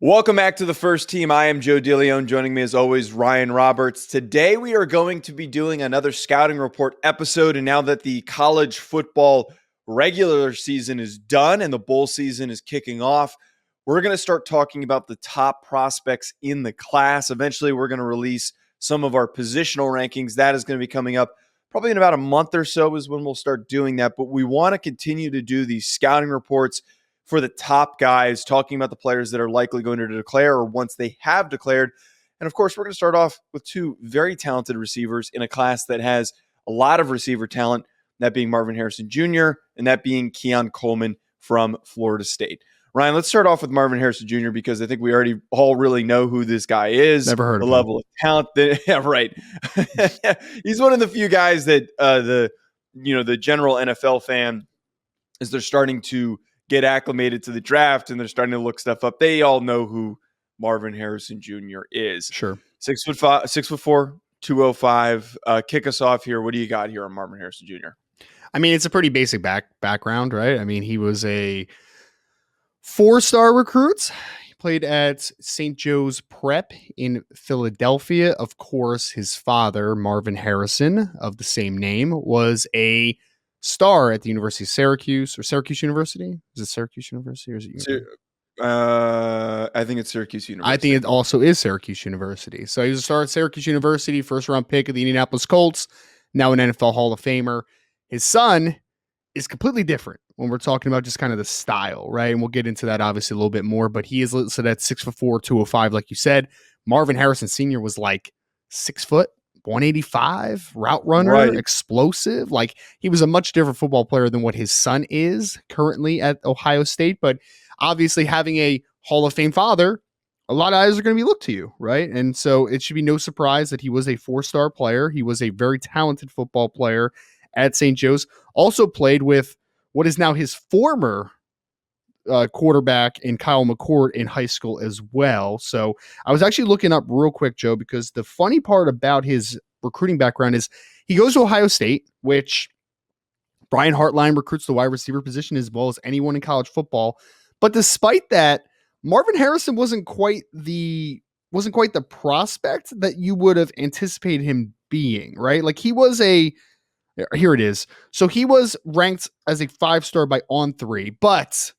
Welcome back to the First Team. I am Joe DeLeone. Joining me as always, Ryan Roberts. Today we are going to be doing another scouting report episode. And now that the college football regular season is done and the bowl season is kicking off, we're going to start talking about the top prospects in the class. Eventually, we're going to release some of our positional rankings. That is going to be coming up probably in about a month or so is when we'll start doing that. But we want to continue to do these scouting reports for the top guys, talking about the players that are likely going to declare or once they have declared. And of course, we're going to start off with two very talented receivers in a class that has a lot of receiver talent, that being Marvin Harrison Jr. and that being Keon Coleman from Florida State. Ryan, let's start off with Marvin Harrison Jr. because I think we already all really know who this guy is. Never heard the of level him. of talent. Yeah, right. He's one of the few guys that the general NFL fan, as they're starting to get acclimated to the draft and they're starting to look stuff up, they all know who Marvin Harrison Jr. is. Sure. 6'4", 205. Kick us off here. What do you got here on Marvin Harrison Jr.? I mean, it's a pretty basic background, right? I mean, he was a 4-star recruit. He played at St. Joe's Prep in Philadelphia. Of course, his father, Marvin Harrison, of the same name, was a star at the University of Syracuse or Syracuse University. Is it Syracuse University or is it? I think it's Syracuse University. I think it also is Syracuse University. So he was a star at Syracuse University, first round pick of the Indianapolis Colts, now an NFL Hall of Famer. His son is completely different when we're talking about just kind of the style, right? And we'll get into that obviously a little bit more, but he is listed at 6'4", 205, like you said. Marvin Harrison Sr. was like 6 foot, 185, route runner, right, explosive. Like, he was a much different football player than what his son is currently at Ohio State. But obviously, having a Hall of Fame father, a lot of eyes are going to be looked to you, right? And so it should be no surprise that he was a 4-star player. He was a very talented football player at St. Joe's. Also played with what is now his former quarterback in Kyle McCord in high school as well. So I was actually looking up real quick, Joe, because the funny part about his recruiting background is he goes to Ohio State, which Brian Hartline recruits the wide receiver position as well as anyone in college football. But despite that, Marvin Harrison wasn't quite the prospect that you would have anticipated him being, right? Like, he was here it is. So he was ranked as a 5-star by On3, but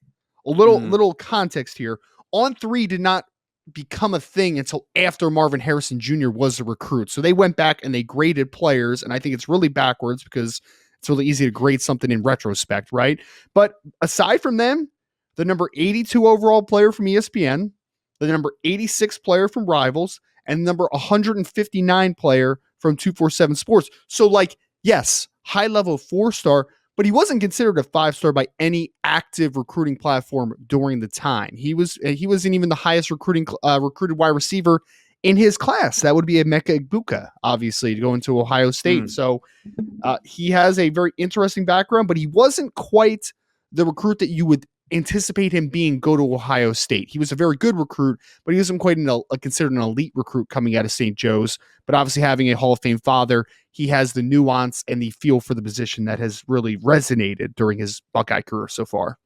a little context here. On3 did not become a thing until after Marvin Harrison Jr. was a recruit. So they went back and they graded players, and I think it's really backwards because it's really easy to grade something in retrospect, right? But aside from them, the number 82 overall player from ESPN, the number 86 player from Rivals, and number 159 player from 247 Sports. So, like, yes, high-level 4-star, but he wasn't considered a 5-star by any active recruiting platform during the time. He wasn't even the highest recruited wide receiver in his class. That would be Emeka Egbuka, obviously, to go into Ohio State. So he has a very interesting background, but he wasn't quite the recruit that you would anticipate him being go to Ohio State. He was a very good recruit, but he wasn't quite considered an elite recruit coming out of St. Joe's. But obviously, having a Hall of Fame father, he has the nuance and the feel for the position that has really resonated during his Buckeye career so far.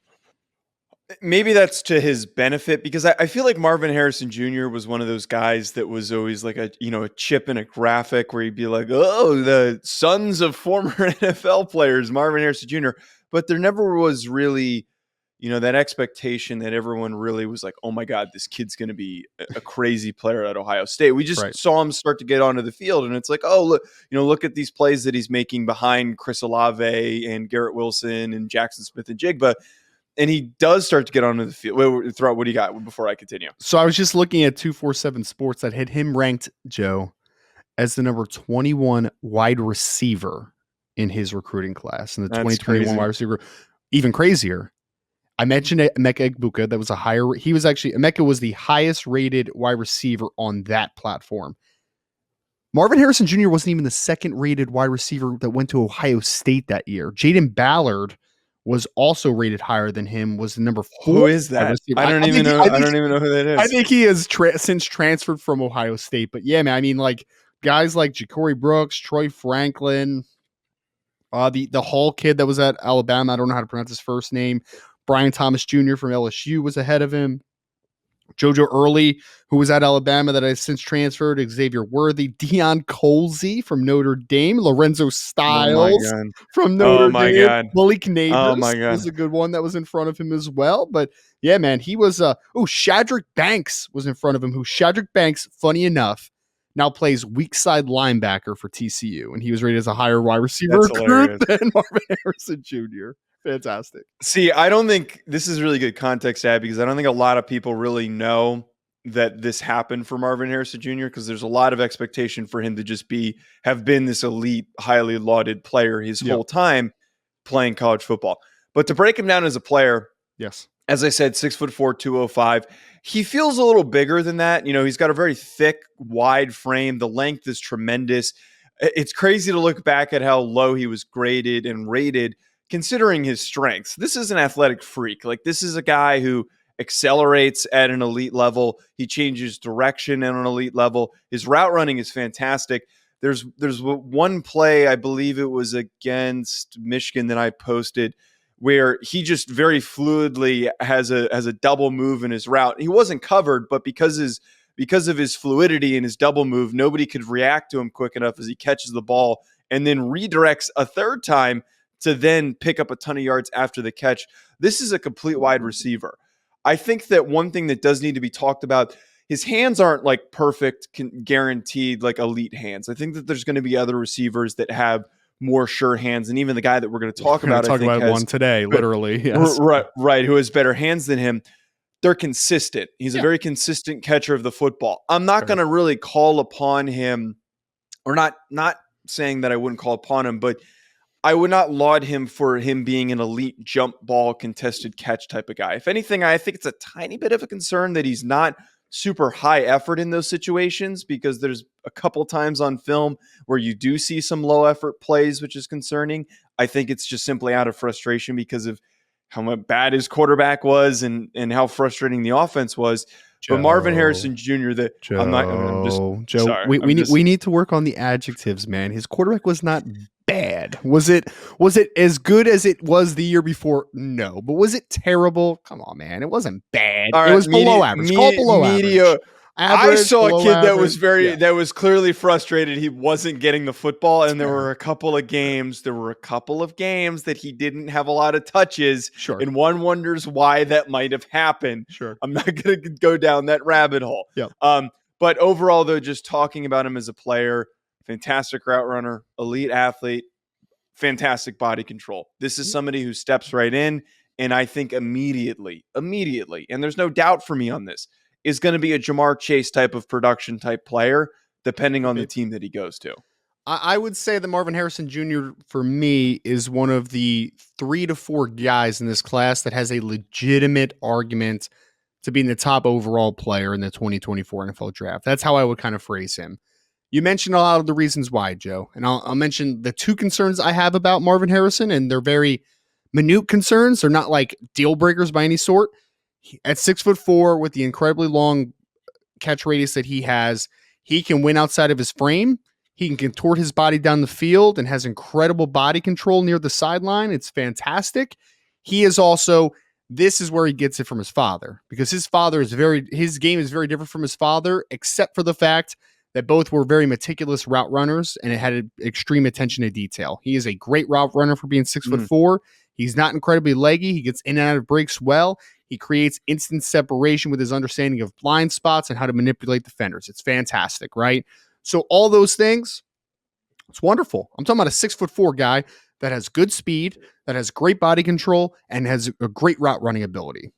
Maybe that's to his benefit, because I feel like Marvin Harrison Jr. was one of those guys that was always like a chip in a graphic where he'd be like, oh, the sons of former NFL players, Marvin Harrison Jr. But there never was really, that expectation that everyone really was like, oh my God, this kid's going to be a crazy player at Ohio State. We just saw him start to get onto the field, and it's like, oh, look at these plays that he's making behind Chris Olave and Garrett Wilson and Jackson Smith and Jigba. And he does start to get onto the field. What do you got before I continue? So I was just looking at 247 Sports that had him ranked, Joe, as the number 21 wide receiver in his recruiting class. And the 2021 wide receiver, even crazier. I mentioned Emeka Egbuka. That was Emeka was the highest rated wide receiver on that platform. Marvin Harrison Jr. wasn't even the second rated wide receiver that went to Ohio State that year. Jaden Ballard was also rated higher than him, was the number 4. Who is that? I don't even know who that is. I think he has since transferred from Ohio State. But yeah, man, I mean, like, guys like Ja'Cory Brooks, Troy Franklin, the Hall kid that was at Alabama, I don't know how to pronounce his first name, Brian Thomas Jr. from LSU was ahead of him. JoJo Early, who was at Alabama that has since transferred, Xavier Worthy, Deion Colsey from Notre Dame, Lorenzo Oh my Styles god. from Oh Notre my Dame, god. Malik Oh my Neighbors god. was a good one that was in front of him as well. But yeah, man, he was Shadrack Banks was in front of him, who Shadrack Banks, funny enough, now plays weak side linebacker for TCU, and he was rated as a higher wide receiver That's recruit hilarious. than Marvin Harrison Jr. Fantastic. See, I don't think this is really good context, Ab, because I don't think a lot of people really know that this happened for Marvin Harrison Jr. because there's a lot of expectation for him to just have been this elite, highly lauded player his Yep. whole time playing college football. But to break him down as a player, Yes. as I said, 6'4", 205. He feels a little bigger than that. You know, he's got a very thick, wide frame. The length is tremendous. It's crazy to look back at how low he was graded and rated considering his strengths. This is an athletic freak. Like, this is a guy who accelerates at an elite level. He changes direction at an elite level. His route running is fantastic. There's one play, I believe it was against Michigan, that I posted where he just very fluidly has a double move in his route. He wasn't covered, but because of his fluidity and his double move, nobody could react to him quick enough as he catches the ball and then redirects a third time to then pick up a ton of yards after the catch. This is a complete wide receiver. I think that one thing that does need to be talked about, his hands aren't like perfect, guaranteed, like elite hands. I think that there's going to be other receivers that have more sure hands, and even the guy that we're going to talk about, I think, has one today, literally. Yes. Right, who has better hands than him. They're consistent. He's a very consistent catcher of the football. I'm not going to really call upon him, or not saying that I wouldn't call upon him, but I would not laud him for him being an elite jump ball contested catch type of guy. If anything, I think it's a tiny bit of a concern that he's not super high effort in those situations, because there's a couple times on film where you do see some low effort plays, which is concerning. I think it's just simply out of frustration because of how bad his quarterback was and how frustrating the offense was. But Marvin Harrison Jr., I'm just sorry. We need to work on the adjectives, man. His quarterback was not bad. Was it as good as it was the year before? No. But was it terrible? Come on, man. It wasn't bad. It was below average. Call it below average. I saw a kid that was average. that was clearly frustrated he wasn't getting the football, and there were a couple of games that he didn't have a lot of touches. Sure. And one wonders why that might have happened. Sure. I'm not going to go down that rabbit hole. Yep. But overall, though, just talking about him as a player, fantastic route runner, elite athlete, fantastic body control. This is somebody who steps right in, and I think immediately, and there's no doubt for me on this, is going to be a Jamar Chase type of production type player, depending on the team that he goes to. I would say that Marvin Harrison Jr. for me is one of the 3 to 4 guys in this class that has a legitimate argument to being the top overall player in the 2024 NFL draft. That's how I would kind of phrase him. You mentioned a lot of the reasons why, Joe, and I'll mention the 2 concerns I have about Marvin Harrison, and they're very minute concerns. They're not like deal breakers by any sort. At 6'4", with the incredibly long catch radius that he has, he can win outside of his frame. He can contort his body down the field and has incredible body control near the sideline. It's fantastic. He is also, this is where he gets it from his father, because his game is very different from his father, except for the fact that both were very meticulous route runners and it had extreme attention to detail. He is a great route runner for being 6'4". He's not incredibly leggy. He gets in and out of breaks well. He creates instant separation with his understanding of blind spots and how to manipulate defenders. It's fantastic, right? So all those things, it's wonderful. I'm talking about a 6'4" guy that has good speed, that has great body control, and has a great route running ability.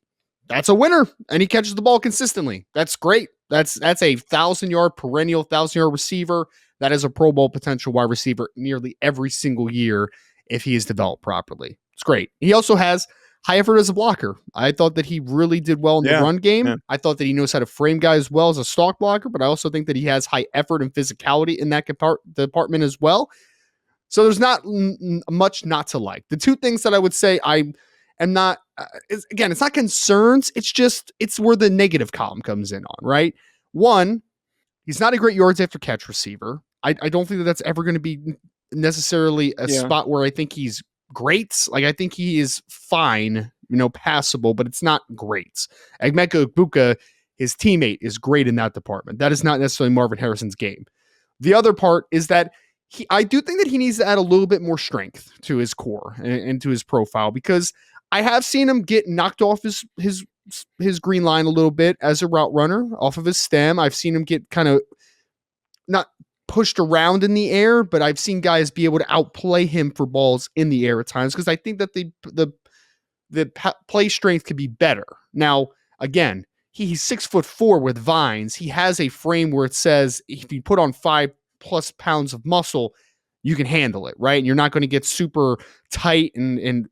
That's a winner, and he catches the ball consistently. That's great. That's a 1,000-yard perennial 1,000-yard receiver. That is a Pro Bowl potential wide receiver nearly every single year if he is developed properly. It's great. He also has high effort as a blocker. I thought that he really did well in the run game. Yeah. I thought that he knows how to frame guys well as a stalk blocker, but I also think that he has high effort and physicality in that department as well. So there's not much not to like. The 2 things that I would say I am not, again, it's not concerns. It's where the negative column comes in on, right? 1, he's not a great yards after catch receiver. I don't think that that's ever going to be necessarily a spot where I think he's great. Like, I think he is fine, passable, but it's not great. Emeka Egbuka His teammate is great in that department. That is not necessarily Marvin Harrison's game. The other part is that I do think that he needs to add a little bit more strength to his core and to his profile, because I have seen him get knocked off his green line a little bit as a route runner, off of his stem. I've seen him get kind of not pushed around in the air, but I've seen guys be able to outplay him for balls in the air at times, because I think that the play strength could be better. Now, again, he's 6'4" with vines. He has a frame where it says if you put on 5+ pounds of muscle, you can handle it, right? And you're not going to get super tight and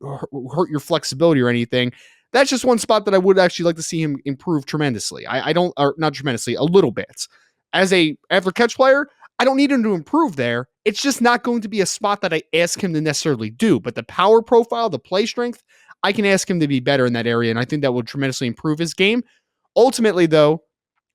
hurt your flexibility or anything. That's just one spot that I would actually like to see him improve tremendously. I don't, or not tremendously, a little bit. As a after catch player, I don't need him to improve there. It's just not going to be a spot that I ask him to necessarily do. But the power profile, the play strength, I can ask him to be better in that area, and I think that would tremendously improve his game. Ultimately, though,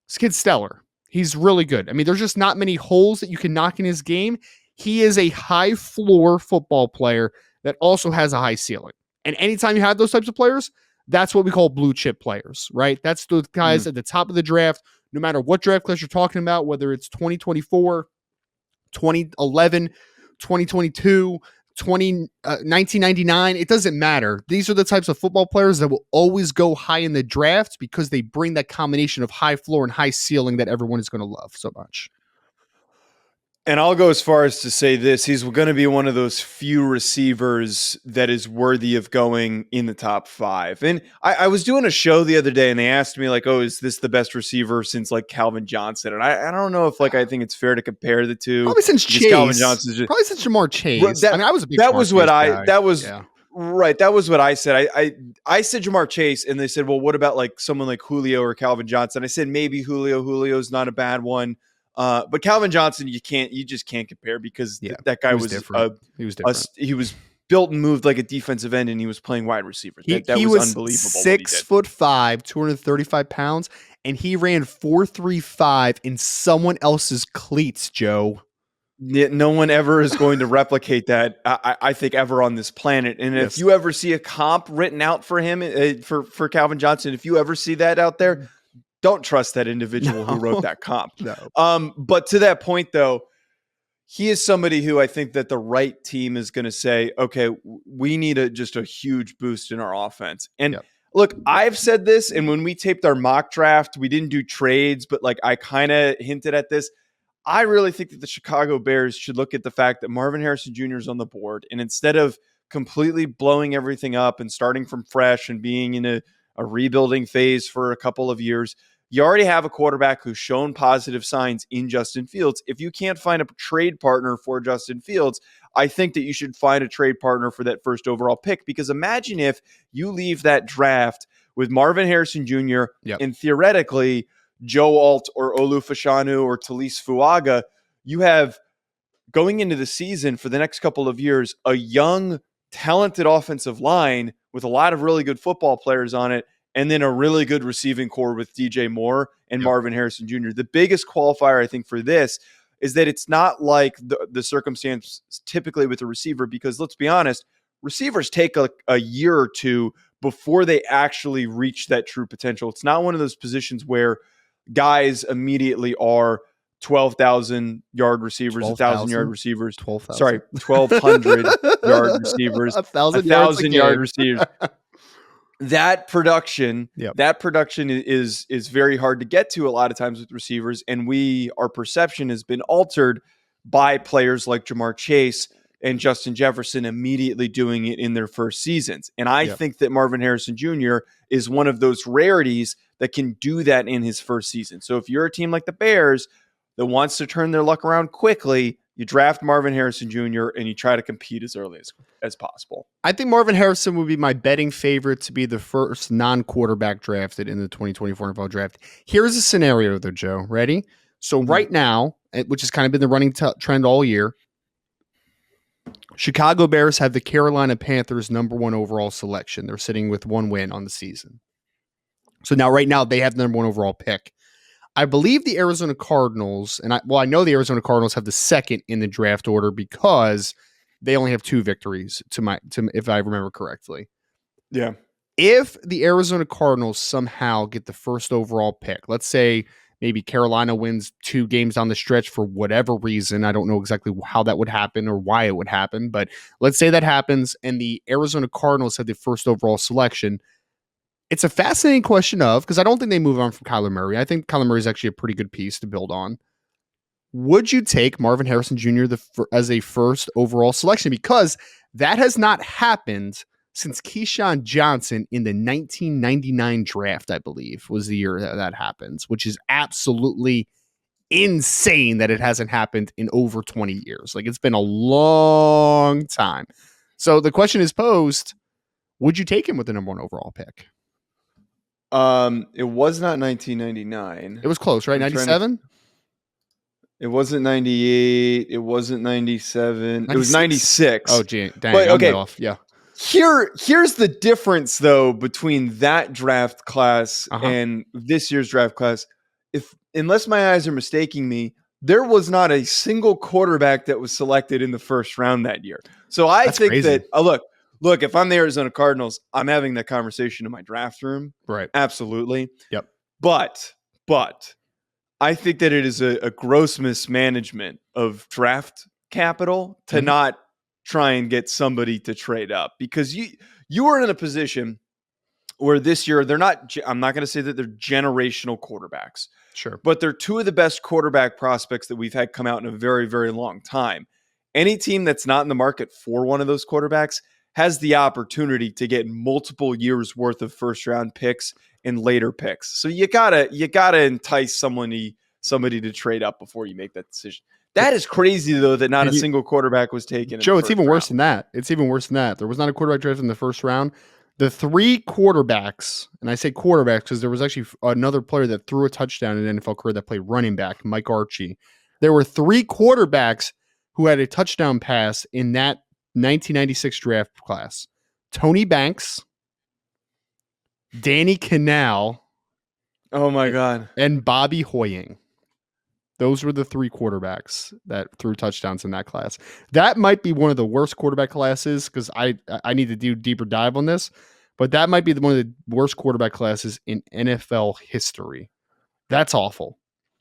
this kid's stellar. He's really good. I mean, there's just not many holes that you can knock in his game. He is a high floor football player that also has a high ceiling. And anytime you have those types of players, that's what we call blue chip players, right? That's the guys at the top of the draft, no matter what draft class you're talking about, whether it's 2024, 2011, 2022, 1999, it doesn't matter. These are the types of football players that will always go high in the draft because they bring that combination of high floor and high ceiling that everyone is going to love so much. And I'll go as far as to say this. He's going to be one of those few receivers that is worthy of going in the top 5. And I was doing a show the other day and they asked me like, oh, is this the best receiver since like Calvin Johnson? And I don't know if like, I think it's fair to compare the two. Probably since Chase. Calvin Johnson's just, probably since Jamar Chase. I mean, I was a big that was what I, that was yeah. Right. That was what I said. I said Jamar Chase and they said, well, what about like someone like Julio or Calvin Johnson? I said, maybe Julio's not a bad one. But Calvin Johnson, you just can't compare because that guy was different. He was different. He was built and moved like a defensive end, and he was playing wide receiver. That was unbelievable. 6'5", 235 pounds, and he ran 4.35 in someone else's cleats, Joe. Yeah, no one ever is going to replicate that, I think, ever on this planet. And if you ever see a comp written out for him, for Calvin Johnson, if you ever see that out there, don't trust that individual who wrote that comp. No. But to that point, though, he is somebody who I think that the right team is going to say, okay, we need just a huge boost in our offense. And look, I've said this, and when we taped our mock draft, we didn't do trades, but like I kind of hinted at this. I really think that the Chicago Bears should look at the fact that Marvin Harrison Jr. is on the board, and instead of completely blowing everything up and starting from fresh and being in a rebuilding phase for a couple of years, you already have a quarterback who's shown positive signs in Justin Fields. If you can't find a trade partner for Justin Fields, I think that you should find a trade partner for that first overall pick, because imagine if you leave that draft with Marvin Harrison Jr. and theoretically Joe Alt or Olu Fashanu or Talise Fuaga. You have, going into the season for the next couple of years, a young, talented offensive line with a lot of really good football players on it, and then a really good receiving core with DJ Moore and Marvin Harrison Jr. The biggest qualifier, I think, for this is that it's not like the circumstance typically with a receiver, because let's be honest, receivers take a year or two before they actually reach that true potential. It's not one of those positions where guys immediately are 12,000 yard receivers, 1,000 yard receivers. 12,000. Sorry, 1,200 yard receivers, 1,000 yard receivers. That production is very hard to get to a lot of times with receivers, and our perception has been altered by players like Jamar Chase and Justin Jefferson immediately doing it in their first seasons. And I think that Marvin Harrison Jr. is one of those rarities that can do that in his first season. So if you're a team like the Bears that wants to turn their luck around quickly, you draft Marvin Harrison Jr. and you try to compete as early as possible. I think Marvin Harrison would be my betting favorite to be the first non-quarterback drafted in the 2024 NFL draft. Here's a scenario though, Joe. Ready? So right now, which has kind of been the running trend all year, Chicago Bears have the Carolina Panthers #1 overall selection. They're sitting with 1 win on the season. So now right now they have the #1 overall pick. I believe the Arizona Cardinals, and I know the Arizona Cardinals have the second in the draft order because they only have 2 victories to if I remember correctly. Yeah. If the Arizona Cardinals somehow get the first overall pick, let's say maybe Carolina wins 2 games down the stretch for whatever reason. I don't know exactly how that would happen or why it would happen, but let's say that happens and the Arizona Cardinals have the first overall selection. It's a fascinating question of, because I don't think they move on from Kyler Murray. I think Kyler Murray is actually a pretty good piece to build on. Would you take Marvin Harrison Jr. As a first overall selection? Because that has not happened since Keyshawn Johnson in the 1999 draft, I believe, was the year that happens, which is absolutely insane that it hasn't happened in over 20 years. Like, it's been a long time. So the question is posed, would you take him with the number 1 overall pick? It was not 1999. It was close, right? 97? It wasn't 98. It wasn't 97. 96? It was 96. Oh, dang. But I'm way off. Yeah. Here's the difference, though, between that draft class and this year's draft class. Unless my eyes are mistaking me, there was not a single quarterback that was selected in the first round that year. So That's think crazy. That look, if I'm the Arizona Cardinals, I'm having that conversation in my draft room. Right. Absolutely. Yep. But I think that it is a gross mismanagement of draft capital to not try and get somebody to trade up, because you are in a position where this year I'm not going to say that they're generational quarterbacks. Sure. But they're 2 of the best quarterback prospects that we've had come out in a very, very long time. Any team that's not in the market for one of those quarterbacks has the opportunity to get multiple years worth of first round picks and later picks. So you gotta entice somebody to trade up before you make that decision. That is crazy, though, that not a single quarterback was taken. Joe, it's even worse than that. It's even worse than that. There was not a quarterback drafted in the first round. The 3 quarterbacks, and I say quarterbacks because there was actually another player that threw a touchdown in an NFL career that played running back, Mike Archie. There were 3 quarterbacks who had a touchdown pass in that 1996 draft class. Tony Banks, Danny Canal, oh my God, and Bobby Hoying. Those were the 3 quarterbacks that threw touchdowns in that class. That might be one of the worst quarterback classes, because I need to do a deeper dive on this, but that might be one of the worst quarterback classes in NFL history. That's awful.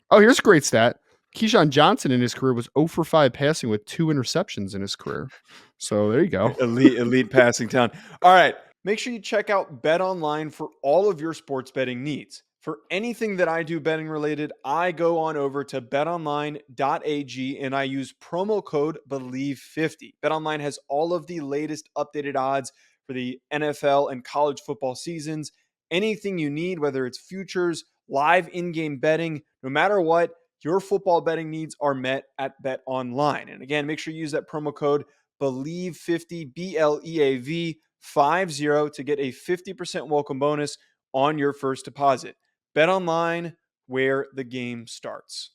Oh, here's a great stat. Keyshawn Johnson in his career was 0 for 5 passing with 2 interceptions in his career. So there you go. Elite passing town. All right. Make sure you check out Bet Online for all of your sports betting needs. For anything that I do betting related, I go on over to betonline.ag and I use promo code BELIEVE50. BetOnline has all of the latest updated odds for the NFL and college football seasons. Anything you need, whether it's futures, live in-game betting, no matter what, your football betting needs are met at BetOnline. And again, make sure you use that promo code BELIEVE50, BLEAV50, to get a 50% welcome bonus on your first deposit. Bet Online, where the game starts.